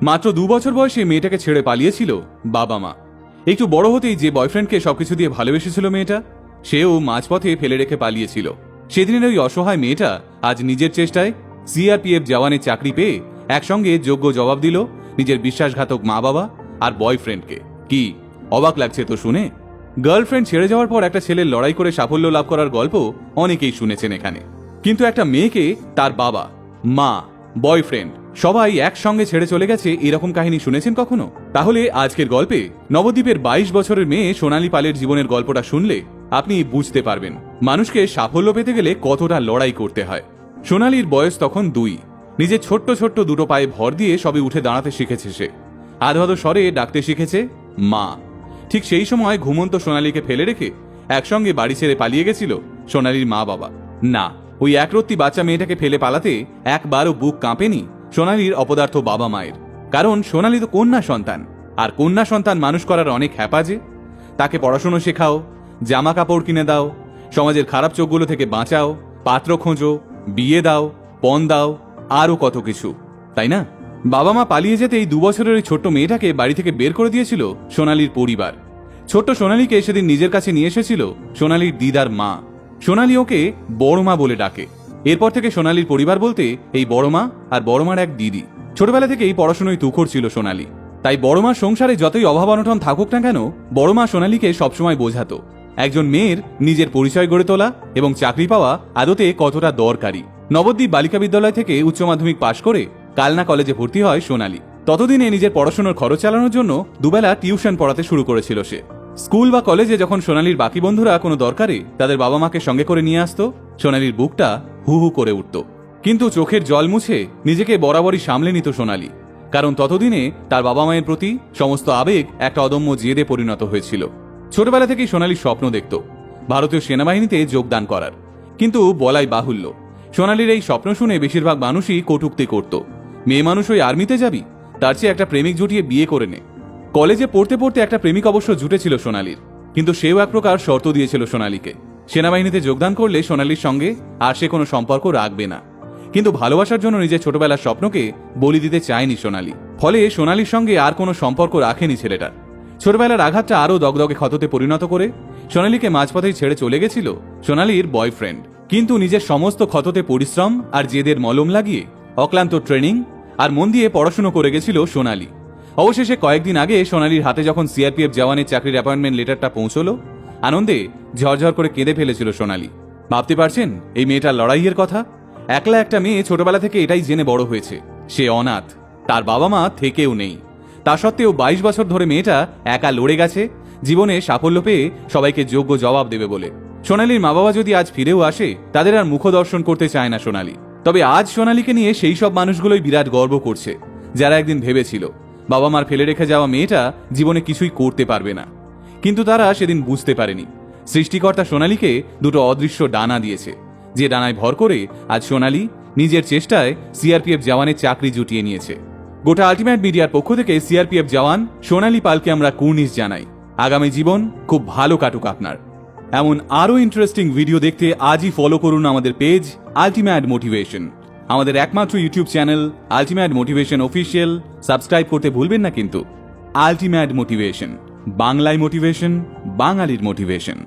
মাত্র 2 বছর বয়সে মেয়েটাকে ছেড়ে পালিয়েছিল বাবা মা। একটু বড় হতেই যে বয়ফ্রেন্ডকে সবকিছু দিয়ে ভালোবেসেছিল মেয়েটা, সেও মাঝপথে ফেলে রেখে পালিয়েছিল। সেদিনের ওই অসহায় মেয়েটা আজ নিজের চেষ্টায় সিআরপিএফ জওয়ানের চাকরি পেয়ে একসঙ্গে যোগ্য জবাব দিল নিজের বিশ্বাসঘাতক মা বাবা আর বয়ফ্রেন্ডকে। কি অবাক লাগছে তো শুনে। গার্লফ্রেন্ড ছেড়ে যাওয়ার পর একটা ছেলের লড়াই করে সাফল্য লাভ করার গল্প অনেকেই শুনেছেন এখানে, কিন্তু একটা মেয়েকে তার বাবা, মা, বয়ফ্রেন্ড সবাই একসঙ্গে ছেড়ে চলে গেছে, এরকম কাহিনী শুনেছেন কখনো? তাহলে আজকের গল্পে নবদ্বীপের 22 বছরের মেয়ে সোনালী পালের জীবনের গল্পটা শুনলে আপনি বুঝতে পারবেন মানুষকে সাফল্য পেতে গেলে কতটা লড়াই করতে হয়। সোনালীর বয়স তখন 2। নিজের ছোট্ট ছোট্ট দুটো পায়ে ভর দিয়ে সবে উঠে দাঁড়াতে শিখেছে সে। আধো স্বরে ডাকতে শিখেছে মা। ঠিক সেই সময় ঘুমন্ত সোনালীকে ফেলে রেখে একসঙ্গে বাড়ি ছেড়ে পালিয়ে গেছিল সোনালীর মা বাবা। না, ওই একরত্তি বাচ্চা মেয়েটাকে ফেলে পালাতে একবারও বুক কাঁপেনি সোনালীর অপদার্থ বাবা মায়ের। কারণ সোনালী তো কন্যা সন্তান, আর কন্যা সন্তান মানুষ করার অনেক হ্যাপাজে। তাকে পড়াশুনো শেখাও, জামা কাপড় কিনে দাও, সমাজের খারাপ চোখগুলো থেকে বাঁচাও, পাত্র খোঁজো, বিয়ে দাও, পণ দাও, আরও কত কিছু, তাই না? বাবা মা পালিয়ে যেতে এই 2 বছরের ওই ছোট্ট মেয়েটাকে বাড়ি থেকে বের করে দিয়েছিল সোনালীর পরিবার। ছোট্ট সোনালীকে সেদিন নিজের কাছে নিয়ে এসেছিল সোনালীর দিদার মা। সোনালী ওকে বড় মা বলে ডাকে। এরপর থেকে সোনালীর পরিবার বলতে এই বড় মা আর বড় মার এক দিদি। ছোটবেলা থেকেই পড়াশোনায় তুখোড় ছিল সোনালী, তাই বড় মার সংসারে যতই অভাব অনটন থাকুক না কেন, বড় মা সোনালীকে সবসময় বোঝাতো একজন মেয়ের নিজের পরিচয় গড়ে তোলা এবং চাকরি পাওয়া আদতে কতটা দরকারি। নবদ্বীপ বালিকা বিদ্যালয় থেকে উচ্চ মাধ্যমিক পাশ করে কালনা কলেজে ভর্তি হয় সোনালী। ততদিনে নিজের পড়াশোনার খরচ চালানোর জন্য দুবেলা টিউশন পড়াতে শুরু করেছিল সে। স্কুল বা কলেজে যখন সোনালীর বাকি বন্ধুরা কোনো দরকারে তাদের বাবা মাকে সঙ্গে করে নিয়ে আসতো, সোনালীর বুকটা হু হু করে উঠত। কিন্তু চোখের জল মুছে নিজেকে বরাবরই সামলে নিত সোনালী, কারণ ততদিনে তার বাবা মায়ের প্রতি সমস্ত আবেগ একটা অদম্য জেদে পরিণত হয়েছিল। ছোটবেলা থেকেই সোনালী স্বপ্ন দেখত ভারতীয় সেনাবাহিনীতে যোগদান করার, কিন্তু বলাই বাহুল্য সোনালীর এই স্বপ্ন শুনে বেশিরভাগ মানুষই কটূক্তি করত। মেয়ে মানুষ ওই আর্মিতে যাবি, তার চেয়ে একটা প্রেমিক জুটিয়ে বিয়ে করে নে। কলেজে পড়তে পড়তে একটা প্রেমিক অবশ্য জুটেছিল সোনালীর, কিন্তু সেও এক প্রকার শর্ত দিয়েছিল সোনালীকে, সেনাবাহিনীতে যোগদান করলে সোনালীর সঙ্গে আর সে কোনো সম্পর্ক রাখবে না। কিন্তু ভালোবাসার জন্য নিজের ছোটবেলার স্বপ্নকে বলি দিতে চায়নি সোনালী, ফলে সোনালীর সঙ্গে আর কোনো সম্পর্ক রাখেনি ছেলেটার। ছোটবেলার আঘাতটা আরও দগদগে ক্ষততে পরিণত করে সোনালীকে মাঝপথেই ছেড়ে চলে গেছিল সোনালীর বয়ফ্রেন্ড। কিন্তু নিজের সমস্ত ক্ষততে পরিশ্রম আর জেদের মলম লাগিয়ে অক্লান্ত ট্রেনিং আর মন দিয়ে পড়াশুনো করে গেছিল সোনালী। অবশেষে কয়েকদিন আগে সোনালীর হাতে যখন সিআরপিএফ জওয়ানের চাকরির অ্যাপয়েন্টমেন্ট লেটারটা পৌঁছলো, আনন্দে ঝরঝর করে কেঁদে ফেলেছিল সোনালী। ভাবতে পারছেন এই মেয়েটার লড়াইয়ের কথা? একলা একটা মেয়ে ছোটবেলা থেকে এটাই জেনে বড় হয়েছে সে অনাথ, তার বাবা মা থেকেও নেই। তা সত্ত্বেও 22 বছর ধরে মেয়েটা একা লড়ে গেছে জীবনে সাফল্য পেয়ে সবাইকে যোগ্য জবাব দেবে বলে। সোনালীর মা বাবা যদি আজ ফিরেও আসে, তাদের আর মুখ দর্শন করতে চায় না সোনালী। তবে আজ সোনালীকে নিয়ে সেই সব মানুষগুলোই বিরাট গর্ব করছে যারা একদিন ভেবেছিল বাবা মার ফেলে রেখে যাওয়া মেয়েটা জীবনে কিছুই করতে পারবে না। কিন্তু তারা সেদিন বুঝতে পারেনি সৃষ্টিকর্তা সোনালীকে দুটো অদৃশ্য ডানা দিয়েছে, যে ডানায় ভর করে আজ সোনালী নিজের চেষ্টায় সিআরপিএফ জওয়ানের চাকরি জুটিয়ে নিয়েছে। গোটা আল্টিমেট মিডিয়ার পক্ষ থেকে সিআরপিএফ জওয়ান সোনালী পালকে আমরা কুর্নিশ জানাই। আগামী জীবন খুব ভালো কাটুক আপনার। এমন আরও ইন্টারেস্টিং ভিডিও দেখতে আজই ফলো করুন আমাদের পেজ আল্টিমেট মোটিভেশন। আমাদের একমাত্র YouTube channel ultimate motivation official subscribe করতে ভুলবেন না কিন্তু। আল্টিমেট মোটিভেশন, বাংলায় মোটিভেশন, বাঙালির মোটিভেশন।